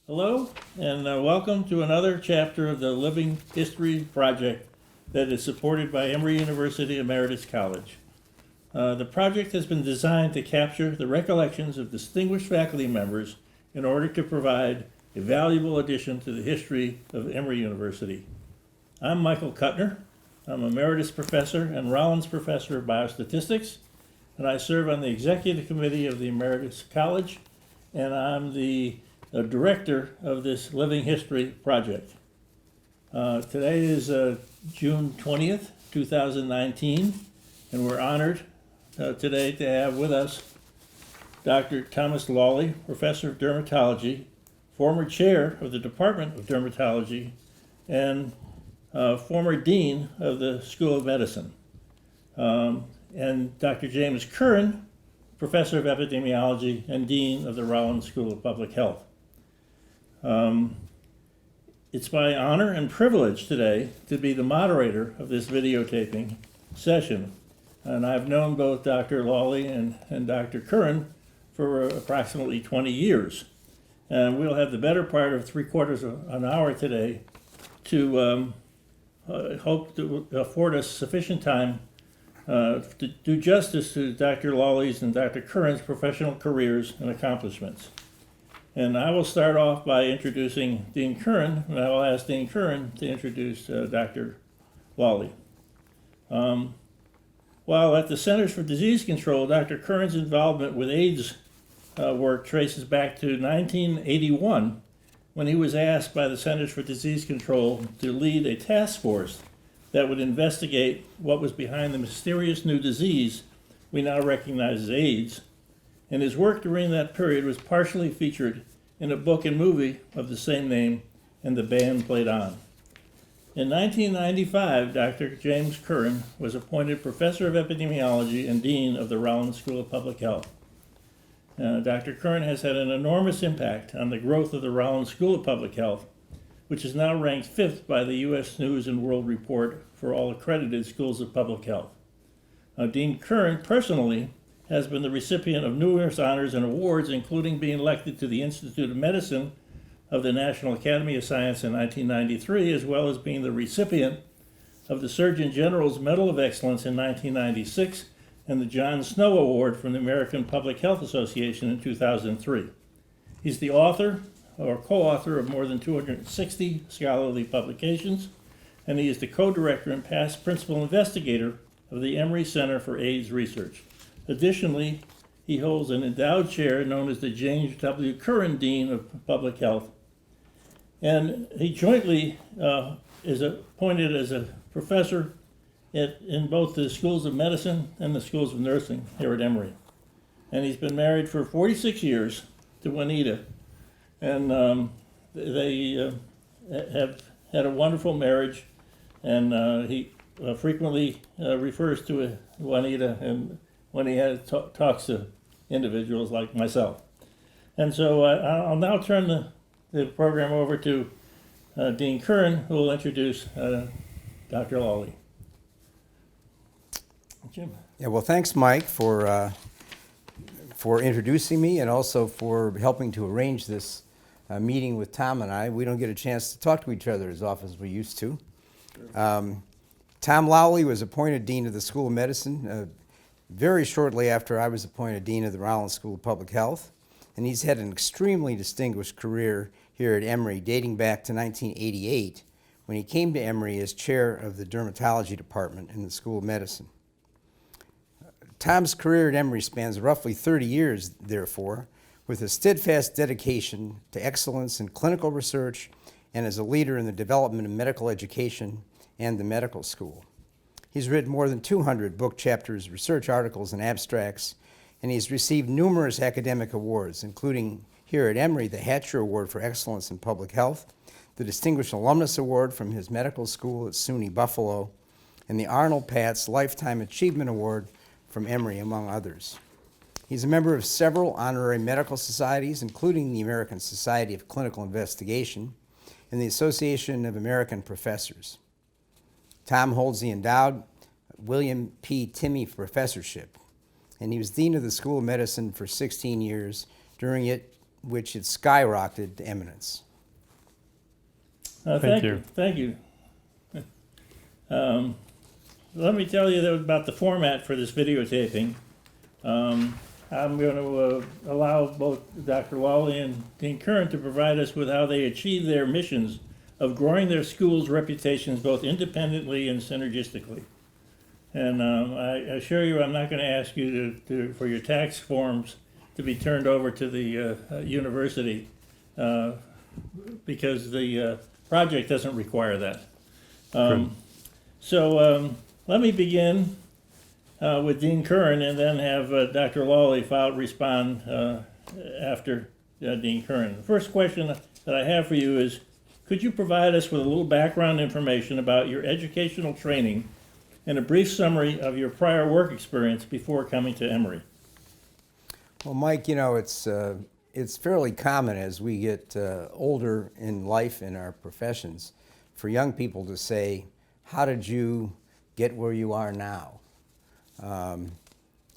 Hello, and welcome to another chapter of the Living History Project that is supported by Emory University Emeritus College. The project has been designed to capture the recollections of distinguished faculty members in order to provide a valuable addition to the history of Emory University. I'm Michael Kuttner. I'm Emeritus Professor and Rollins Professor of Biostatistics, and I serve on the Executive Committee of the Emeritus College, and I'm the director of this Living History Project. Today is June 20th, 2019, and we're honored today to have with us Dr. Thomas Lawley, Professor of Dermatology, former chair of the Department of Dermatology, and former dean of the School of Medicine, and Dr. James Curran, Professor of Epidemiology and Dean of the Rollins School of Public Health. It's my honor and privilege today to be the moderator of this videotaping session. And I've known both Dr. Lawley and Dr. Curran for approximately 20 years. And we'll have the better part of 3/4 of an hour today to hope to afford us sufficient time to do justice to Dr. Lawley's and Dr. Curran's professional careers and accomplishments. And I will start off by introducing Dean Curran, and I will ask Dean Curran to introduce Dr. Lawley. While at the Centers for Disease Control, Dr. Curran's involvement with AIDS work traces back to 1981, when he was asked by the Centers for Disease Control to lead a task force that would investigate what was behind the mysterious new disease we now recognize as AIDS. And his work during that period was partially featured in a book and movie of the same name, and the band played on. In 1995, Dr. James Curran was appointed Professor of Epidemiology and Dean of the Rollins School of Public Health. Dr. Curran has had an enormous impact on the growth of the Rollins School of Public Health, which is now ranked 5th by the U.S. News and World Report for all accredited schools of public health. Dean Curran personally has been the recipient of numerous honors and awards, including being elected to the Institute of Medicine of the National Academy of Science in 1993, as well as being the recipient of the Surgeon General's Medal of Excellence in 1996 and the John Snow Award from the American Public Health Association in 2003. He's the author or co-author of more than 260 scholarly publications, and he is the co-director and past principal investigator of the Emory Center for AIDS Research. Additionally, he holds an endowed chair known as the James W. Curran Dean of Public Health. And he jointly is appointed as a professor in both the schools of medicine and the schools of nursing here at Emory. And he's been married for 46 years to Juanita. And they have had a wonderful marriage. And he frequently refers to Juanita and when he talks to individuals like myself. And so I'll now turn the program over to Dean Curran, who will introduce Dr. Lawley. Jim. Yeah, well, thanks, Mike, for introducing me and also for helping to arrange this meeting with Tom and I. We don't get a chance to talk to each other as often as we used to. Sure. Tom Lawley was appointed Dean of the School of Medicine very shortly after I was appointed Dean of the Rollins School of Public Health, and he's had an extremely distinguished career here at Emory dating back to 1988 when he came to Emory as chair of the dermatology department in the School of Medicine. Tom's career at Emory spans roughly 30 years, therefore, with a steadfast dedication to excellence in clinical research and as a leader in the development of medical education and the medical school. He's written more than 200 book chapters, research articles, and abstracts, and he's received numerous academic awards, including here at Emory, the Hatcher Award for Excellence in Public Health, the Distinguished Alumnus Award from his medical school at SUNY Buffalo, and the Arnold Patz Lifetime Achievement Award from Emory, among others. He's a member of several honorary medical societies, including the American Society of Clinical Investigation and the Association of American Professors. Tom holds the endowed William P. Timmy Professorship, and he was Dean of the School of Medicine for 16 years, during which it skyrocketed to eminence. Thank you. Thank you. Let me tell you about the format for this videotaping. I'm going to allow both Dr. Lawley and Dean Curran to provide us with how they achieve their missions of growing their schools' reputations both independently and synergistically. And I assure you I'm not going to ask you for your tax forms to be turned over to the university because the project doesn't require that. So let me begin with Dean Curran and then have Dr. Lawley respond after Dean Curran. The first question that I have for you is, could you provide us with a little background information about your educational training and a brief summary of your prior work experience before coming to Emory? Well, Mike, you know, it's fairly common as we get older in life in our professions for young people to say, how did you get where you are now?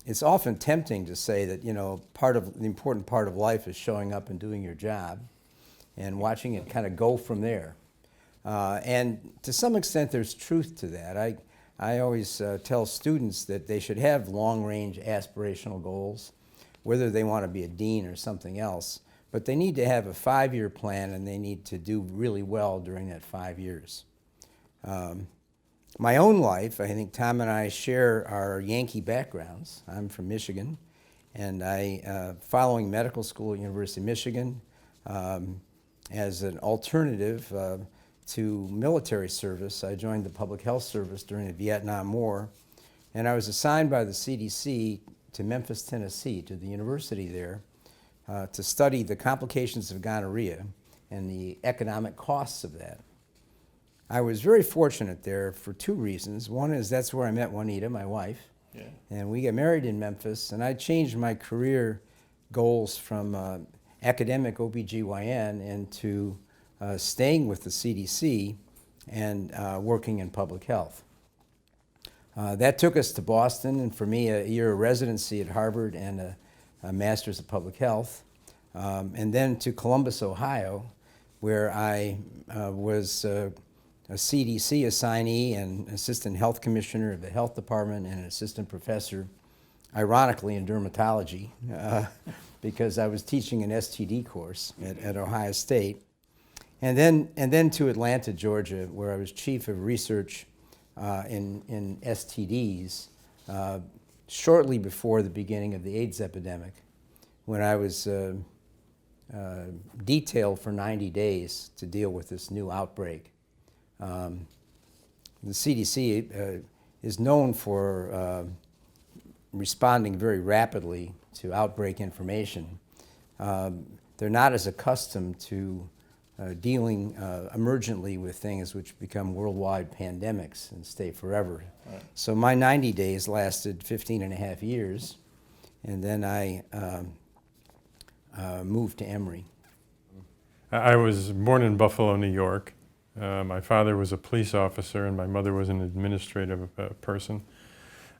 It's often tempting to say that, you know, the important part of life is showing up and doing your job and watching it kind of go from there. And to some extent, there's truth to that. I always tell students that they should have long-range aspirational goals, whether they want to be a dean or something else, but they need to have a 5-year plan and they need to do really well during that 5 years. My own life, I think Tom and I share our Yankee backgrounds. I'm from Michigan, and following medical school at University of Michigan, as an alternative to military service, I joined the public health service during the Vietnam War, and I was assigned by the CDC to Memphis, Tennessee, to the university there, to study the complications of gonorrhea and the economic costs of that. I was very fortunate there for 2 reasons. One is that's where I met Juanita, my wife, and we got married in Memphis, and I changed my career goals from academic OBGYN into staying with the CDC and working in public health. That took us to Boston, and for me, a year of residency at Harvard and a master's of public health, and then to Columbus, Ohio, where I was a CDC assignee and assistant health commissioner of the health department and an assistant professor, ironically in dermatology, because I was teaching an STD course at Ohio State. And then to Atlanta, Georgia, where I was chief of research in STDs shortly before the beginning of the AIDS epidemic, when I was detailed for 90 days to deal with this new outbreak. The CDC is known for responding very rapidly to outbreak information. They're not as accustomed to dealing emergently with things which become worldwide pandemics and stay forever. Right. So my 90 days lasted 15 and a half years, and then I moved to Emory. I was born in Buffalo, New York. My father was a police officer and my mother was an administrative person.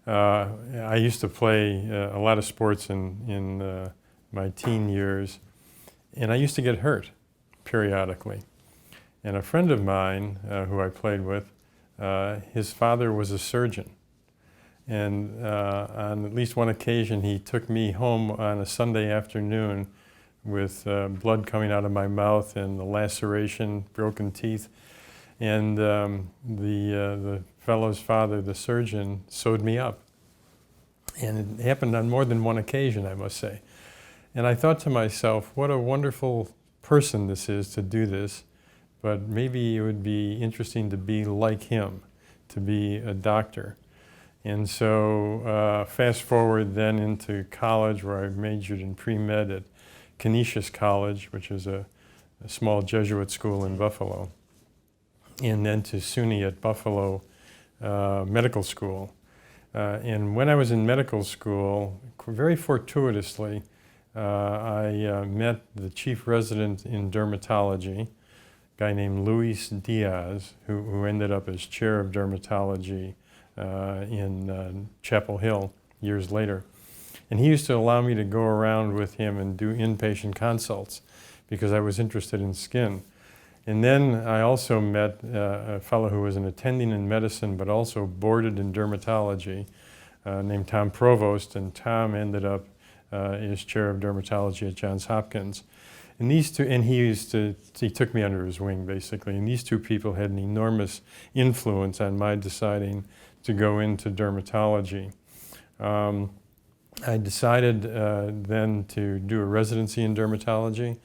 I used to play a lot of sports in my teen years, and I used to get hurt periodically. And a friend of mine who I played with, his father was a surgeon. And on at least one occasion, he took me home on a Sunday afternoon with blood coming out of my mouth and a laceration, broken teeth. And the fellow's father, the surgeon, sewed me up. And it happened on more than one occasion, I must say. And I thought to myself, what a wonderful person this is to do this, but maybe it would be interesting to be like him, to be a doctor. And so fast forward then into college, where I majored in pre-med at Canisius College, which is a small Jesuit school in Buffalo, and then to SUNY at Buffalo Medical School. And when I was in medical school, very fortuitously, I met the chief resident in dermatology, a guy named Luis Diaz, who ended up as chair of dermatology in Chapel Hill years later. And he used to allow me to go around with him and do inpatient consults because I was interested in skin. And then I also met a fellow who was an attending in medicine but also boarded in dermatology named Tom Provost, and Tom ended up as chair of dermatology at Johns Hopkins. And these two, and he took me under his wing basically, and these two people had an enormous influence on my deciding to go into dermatology. I decided then to do a residency in dermatology.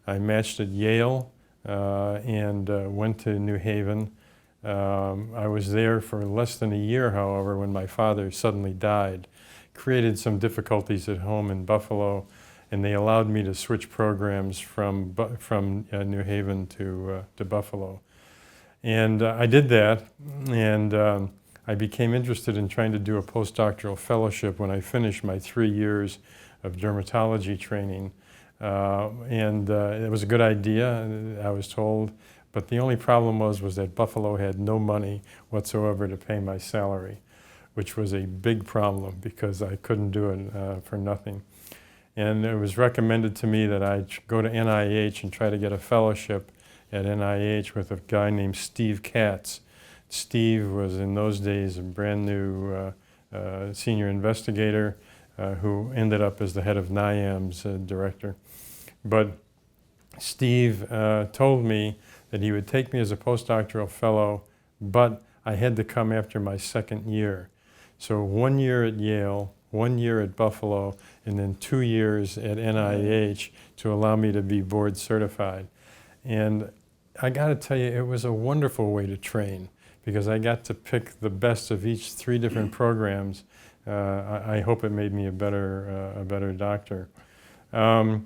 I matched at Yale and went to New Haven. I was there for less than a year, however, when my father suddenly died. Created some difficulties at home in Buffalo, and they allowed me to switch programs from New Haven to Buffalo. And I did that, and I became interested in trying to do a postdoctoral fellowship when I finished my 3 years of dermatology training. It was a good idea, I was told, but the only problem was that Buffalo had no money whatsoever to pay my salary, which was a big problem because I couldn't do it for nothing. And it was recommended to me that I go to NIH and try to get a fellowship at NIH with a guy named Steve Katz. Steve was in those days a brand new senior investigator who ended up as the head of NIAM's director. But Steve told me that he would take me as a postdoctoral fellow, but I had to come after my second year. So 1 year at Yale, 1 year at Buffalo, and then 2 years at NIH to allow me to be board certified. And I got to tell you, it was a wonderful way to train because I got to pick the best of each 3 different programs. I hope it made me a better doctor. I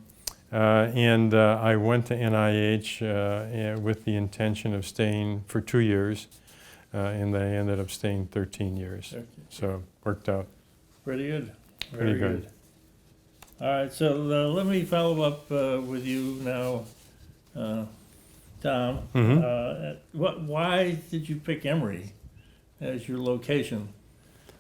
went to NIH with the intention of staying for 2 years, and I ended up staying 13 years. So worked out. Pretty good. Pretty Very good. All right, so let me follow up with you now, Tom. Why did you pick Emory as your location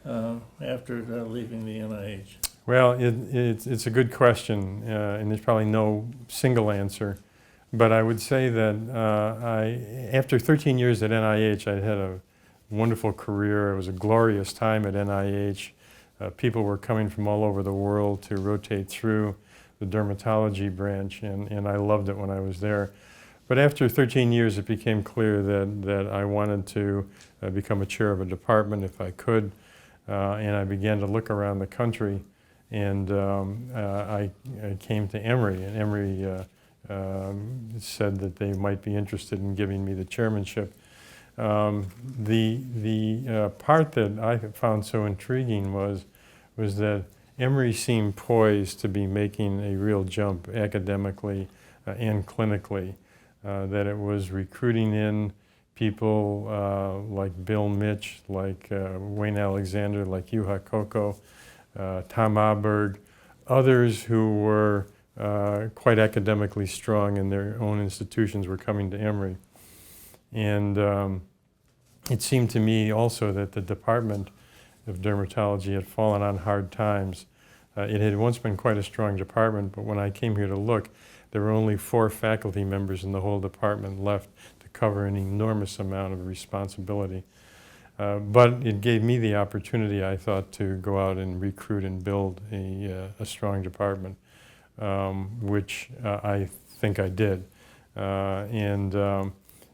after leaving the NIH? Well, it's a good question, and there's probably no single answer. But I would say that after 13 years at NIH, I had a wonderful career. It was a glorious time at NIH. People were coming from all over the world to rotate through the dermatology branch, and I loved it when I was there. But after 13 years, it became clear that I wanted to become a chair of a department if I could, and I began to look around the country, and I came to Emory, and Emory said that they might be interested in giving me the chairmanship. The part that I found so intriguing was that Emory seemed poised to be making a real jump academically and clinically, that it was recruiting in people like Bill Mitch, like Wayne Alexander, like Juha Koko, Tom Aberg, others who were quite academically strong in their own institutions were coming to Emory. And it seemed to me also that the Department of Dermatology had fallen on hard times. It had once been quite a strong department, but when I came here to look, there were only 4 faculty members in the whole department left to cover an enormous amount of responsibility. But it gave me the opportunity, I thought, to go out and recruit and build a strong department, which I think I did.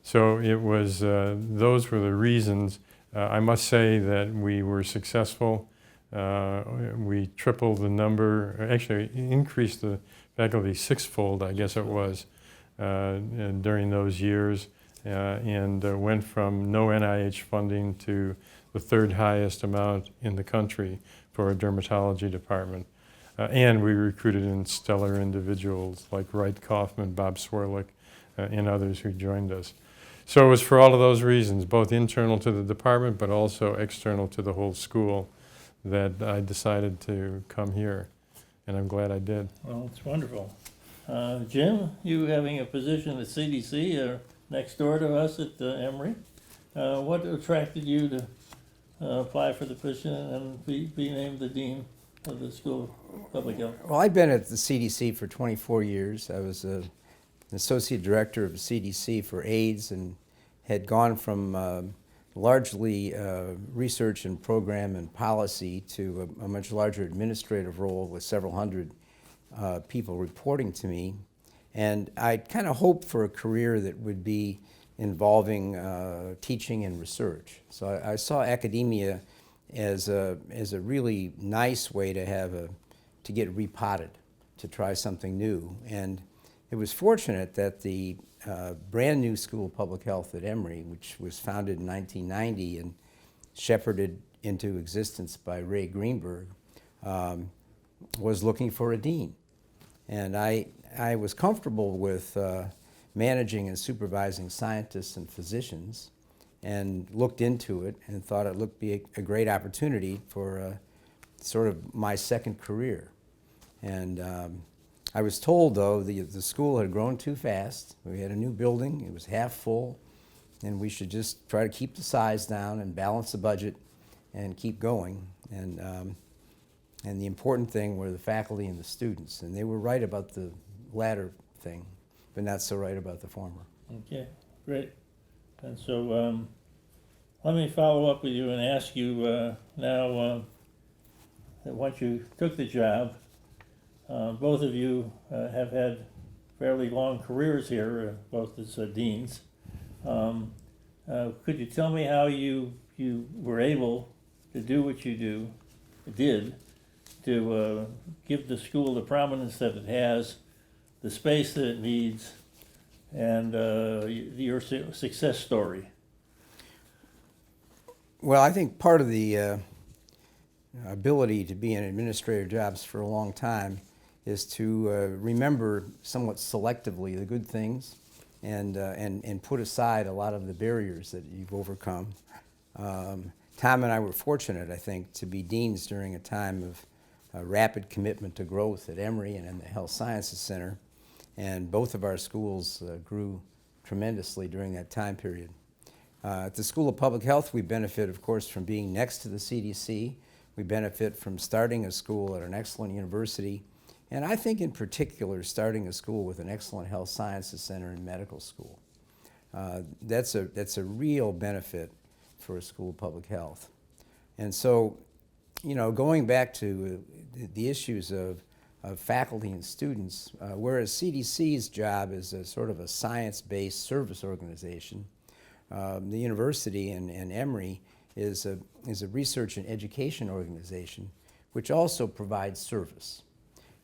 So it was, those were the reasons. I must say that we were successful. We tripled the number, actually increased the faculty 6-fold, I guess it was, during those years, and went from no NIH funding to the 3rd highest amount in the country for a dermatology department. And we recruited in stellar individuals like Wright Kaufman, Bob Swerlick, and others who joined us. So it was for all of those reasons, both internal to the department but also external to the whole school, that I decided to come here, and I'm glad I did. Well, it's wonderful. Jim, you having a position at CDC next door to us at Emory, what attracted you to apply for the position and be named the dean of the School of Public Health? Well, I've been at the CDC for 24 years. I was an associate director of the CDC for AIDS and had gone from largely research and program and policy to a much larger administrative role with several hundred people reporting to me. And I kind of hoped for a career that would be involving teaching and research. So I saw academia as a really nice way to get repotted, to try something new. And it was fortunate that the brand new School of Public Health at Emory, which was founded in 1990 and shepherded into existence by Ray Greenberg, was looking for a dean. And I was comfortable with managing and supervising scientists and physicians, and looked into it and thought it looked be a great opportunity for sort of my second career. And I was told, though, the school had grown too fast. We had a new building, it was half full, and we should just try to keep the size down and balance the budget and keep going. And the important thing were the faculty and the students, and they were right about the latter thing, but not so right about the former. Okay, great. And so let me follow up with you and ask you now that once you took the job, both of you have had fairly long careers here, both as deans. Could you tell me how you were able to do what you did to give the school the prominence that it has, the space that it needs, and your success story? Well, I think part of the ability to be in administrative jobs for a long time is to remember somewhat selectively the good things and put aside a lot of the barriers that you've overcome. Tom and I were fortunate, I think, to be deans during a time of rapid commitment to growth at Emory and in the Health Sciences Center, and both of our schools grew tremendously during that time period. At the School of Public Health, we benefit, of course, from being next to the CDC. We benefit from starting a school at an excellent university, and I think in particular starting a school with an excellent health sciences center and medical school. That's a real benefit for a School of Public Health. And so, you know, going back to the issues of faculty and students, whereas CDC's job is a sort of a science-based service organization, the university and Emory is a research and education organization which also provides service.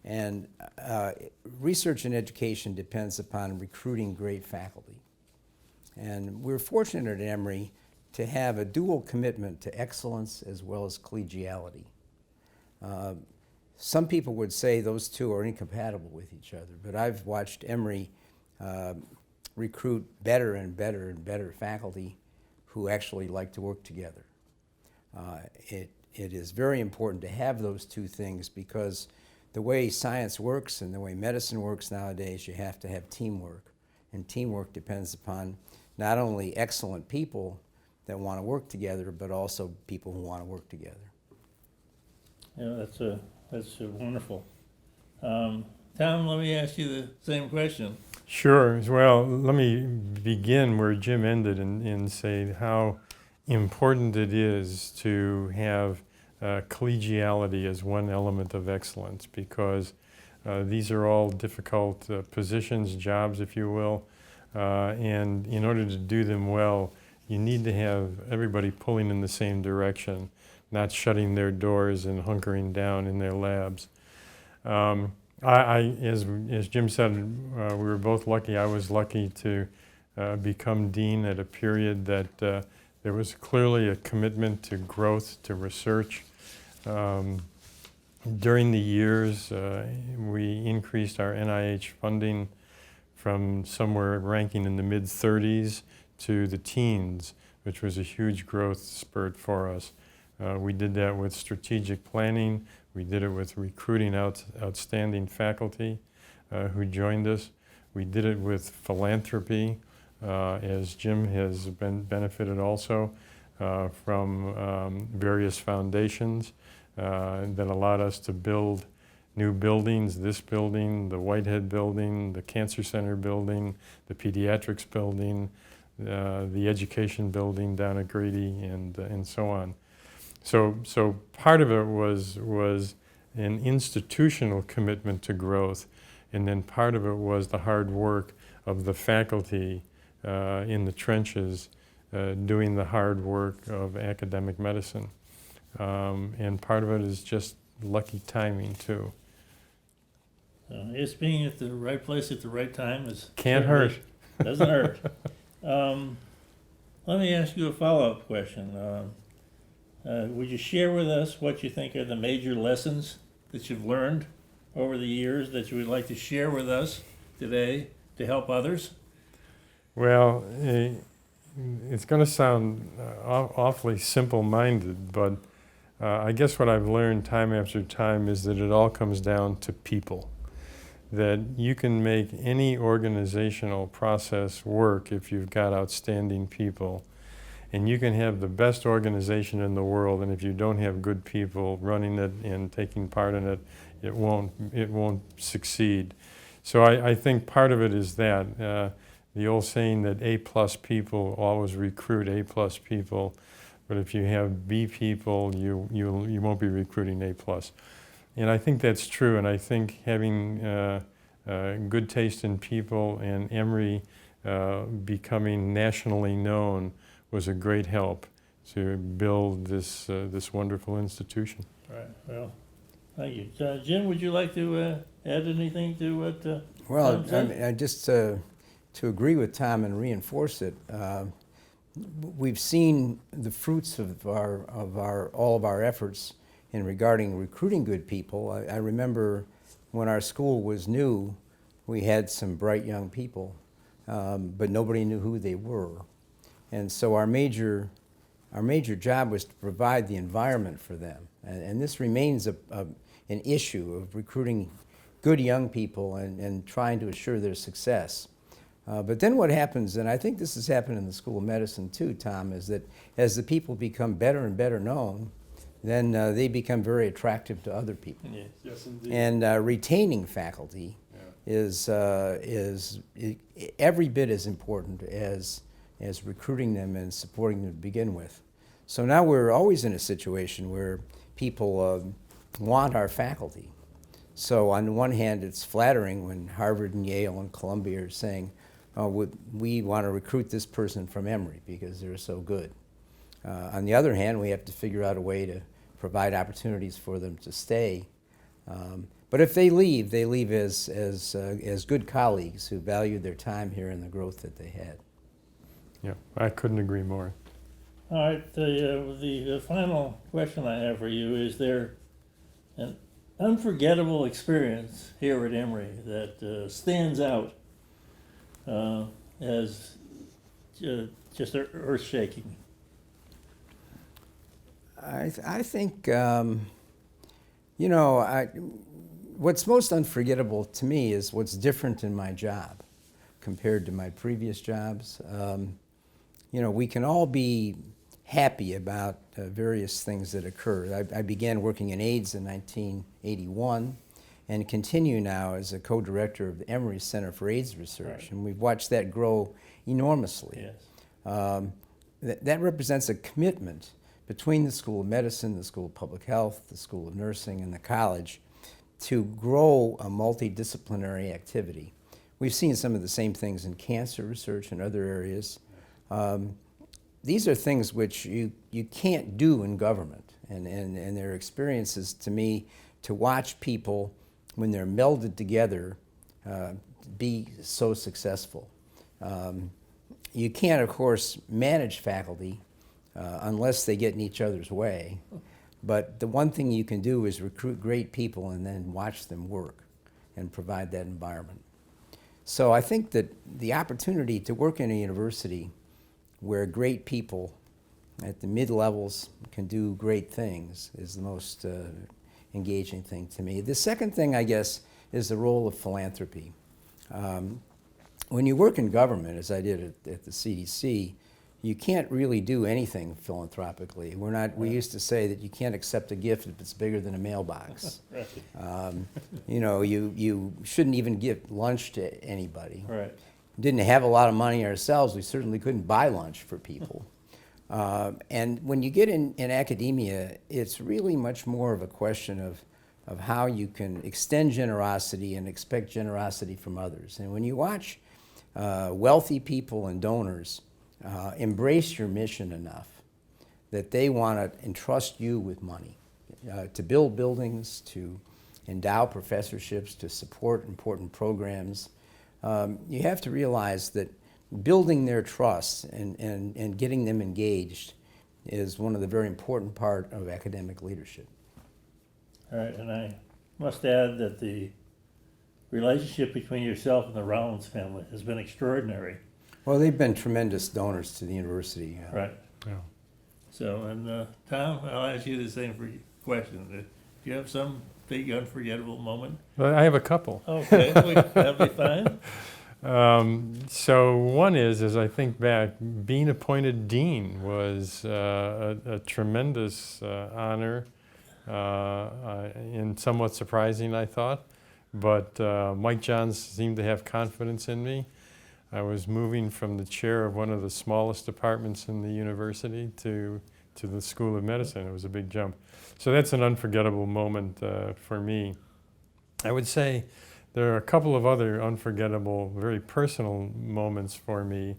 And research and education depends upon recruiting great faculty. And we're fortunate at Emory to have a dual commitment to excellence as well as collegiality. Some people would say those two are incompatible with each other, but I've watched Emory recruit better and better and better faculty who actually like to work together. It is very important to have those two things, because the way science works and the way medicine works nowadays, you have to have teamwork. And teamwork depends upon not only excellent people that want to work together, but also people who want to work together. Yeah, that's wonderful. Tom, let me ask you the same question. Sure. Well, let me begin where Jim ended and say how important it is to have collegiality as one element of excellence, because these are all difficult positions, jobs, if you will, and in order to do them well, you need to have everybody pulling in the same direction, not shutting their doors and hunkering down in their labs. As Jim said, we were both lucky. I was lucky to become dean at a period that there was clearly a commitment to growth, to research. During the years, we increased our NIH funding from somewhere ranking in the mid-30s to the teens, which was a huge growth spurt for us. We did that with strategic planning. We did it with recruiting outstanding faculty who joined us. We did it with philanthropy, as Jim has benefited also from various foundations. that allowed us to build new buildings, this building, the Whitehead building, the Cancer Center building, the pediatrics building, the education building down at Grady, and so on. So part of it was an institutional commitment to growth, and then part of it was the hard work of the faculty in the trenches doing the hard work of academic medicine. And part of it is just lucky timing too. It's being at the right place at the right time is Can't hurt. Doesn't hurt. Let me ask you a follow-up question. Would you share with us what you think are the major lessons that you've learned over the years that you would like to share with us today to help others? Well, it's going to sound awfully simple-minded, but I guess what I've learned time after time is that it all comes down to people. That you can make any organizational process work if you've got outstanding people. And you can have the best organization in the world, and if you don't have good people running it and taking part in it, it won't succeed. So I think part of it is that the old saying that A+ people always recruit A+ people, but if you have B people, you won't be recruiting A+. And I think that's true, and I think having good taste in people and Emory becoming nationally known was a great help to build this wonderful institution. Right. Well, thank you. Jim, would you like to add anything to what Well, Tom said? I just to agree with Tom and reinforce it, we've seen the fruits of all of our efforts in regarding recruiting good people. I remember when our school was new, we had some bright young people, but nobody knew who they were. And so our major job was to provide the environment for them. And this remains an issue of recruiting good young people and trying to assure their success. But then what happens, and I think this has happened in the School of Medicine too, Tom, is that as the people become better and better known, then they become very attractive to other people. Yes. Yes, indeed. And retaining faculty is every bit as important as recruiting them and supporting them to begin with. So now we're always in a situation where people want our faculty. So on the one hand, it's flattering when Harvard and Yale and Columbia are saying, we want to recruit this person from Emory because they're so good. On the other hand, we have to figure out a way to provide opportunities for them to stay. But if they leave as good colleagues who valued their time here and the growth that they had. Yeah, I couldn't agree more. All right. The final question I have for you is: there an unforgettable experience here at Emory that stands out as just earth-shaking? I think, what's most unforgettable to me is what's different in my job compared to my previous jobs. We can all be happy about various things that occurred. I began working in AIDS in 1981 and continue now as a co-director of the Emory Center for AIDS Research. Right. And we've watched that grow enormously. Yes. That represents a commitment between the School of Medicine, the School of Public Health, the School of Nursing, and the college to grow a multidisciplinary activity. We've seen some of the same things in cancer research and other areas. These are things which you can't do in government, and they're experiences to me to watch people, when they're melded together, be so successful. You can't, of course, manage faculty unless they get in each other's way, but the one thing you can do is recruit great people and then watch them work and provide that environment. So I think that the opportunity to work in a university where great people at the mid-levels can do great things is the most engaging thing to me. The second thing, I guess, is the role of philanthropy. When you work in government, as I did at the CDC, you can't really do anything philanthropically. We're not. We used to say that you can't accept a gift if it's bigger than a mailbox. Right. You know, you shouldn't even give lunch to anybody. Right. Didn't have a lot of money ourselves. We certainly couldn't buy lunch for people. And when you get in academia, it's really much more of a question of how you can extend generosity and expect generosity from others. And when you watch wealthy people and donors embrace your mission enough that they want to entrust you with money to build buildings, to endow professorships, to support important programs, you have to realize that building their trust and getting them engaged is one of the very important part of academic leadership. All right, and I must add that the relationship between yourself and the Rollins family has been extraordinary. Well, they've been tremendous donors to the university. Right. Yeah. So, and Tom, I'll ask you the same question. Do you have some big unforgettable moment? Well, I have a couple. Okay, that'll be fine. So one is, as I think back, being appointed dean was a tremendous honor and somewhat surprising, I thought. But Mike Johns seemed to have confidence in me. I was moving from the chair of one of the smallest departments in the university to the School of Medicine. It was a big jump. So that's an unforgettable moment for me. I would say there are a couple of other unforgettable, very personal moments for me,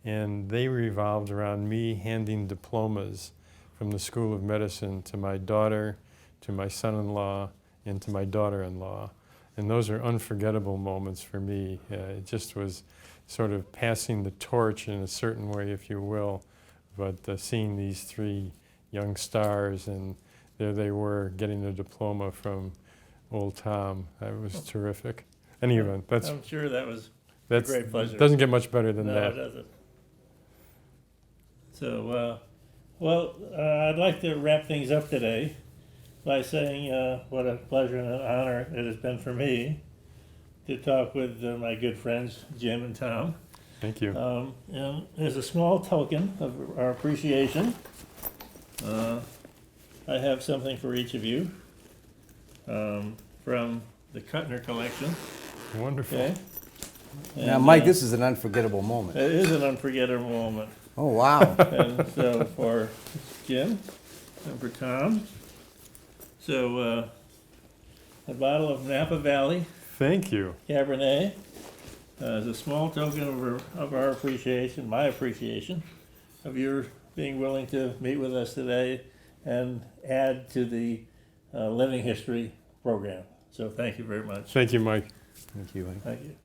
and they revolved around me handing diplomas from the School of Medicine to my daughter, to my son-in-law, and to my daughter-in-law. And those are unforgettable moments for me. It just was sort of passing the torch in a certain way, if you will, but seeing these three young stars, and there they were getting a diploma from old Tom. That was terrific. Anyway, I'm sure that was that's great pleasure. Doesn't get much better than No, that. it doesn't. So, I'd like to wrap things up today by saying what a pleasure and an honor it has been for me to talk with my good friends Jim and Tom. Thank you. And as a small token of our appreciation, I have something for each of you from the Kuttner collection. Wonderful. Okay. Now, And, Mike, this is an unforgettable moment. it is an unforgettable moment. Oh, wow. And so for Jim and for Tom, so a bottle of Napa Valley Thank you. Cabernet as a small token of our appreciation, my appreciation of your being willing to meet with us today and add to the Living History program. So thank you very much. Thank you, Mike. Thank you. Thank you.